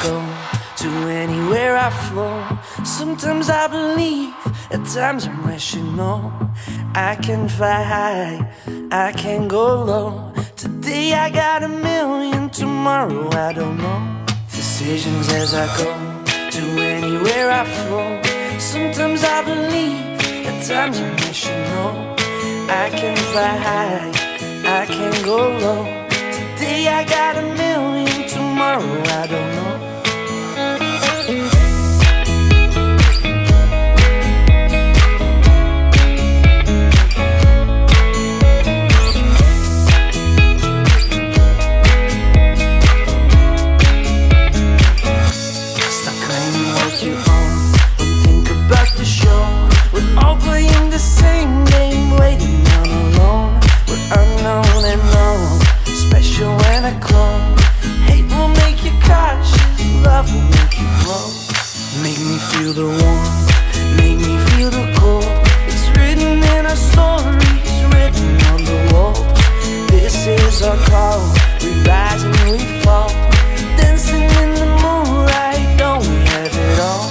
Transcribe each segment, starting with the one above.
go, to anywhere I flow. Sometimes I believe, at times I'm rational. I can fly high, I can go low. Today I got a million, tomorrow I don't know. Decisions as I go, to anywhere I flow. Sometimes I believe, at times I'm rational. I can fly high, I can go low. Today I got a million, tomorrow I don't know. Stop claiming what you own, don't think about the show. We're all playing the same game, waiting on alone. We're unknown and known, special and a clone. Hate will make you cautious, love will make you glow. Make me feel the warmth, make me feel the cold. It's written in our stories, written on the walls. This is our call, we rise and we fall. Dancing in the moonlight, don't we have it all?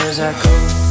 As I go,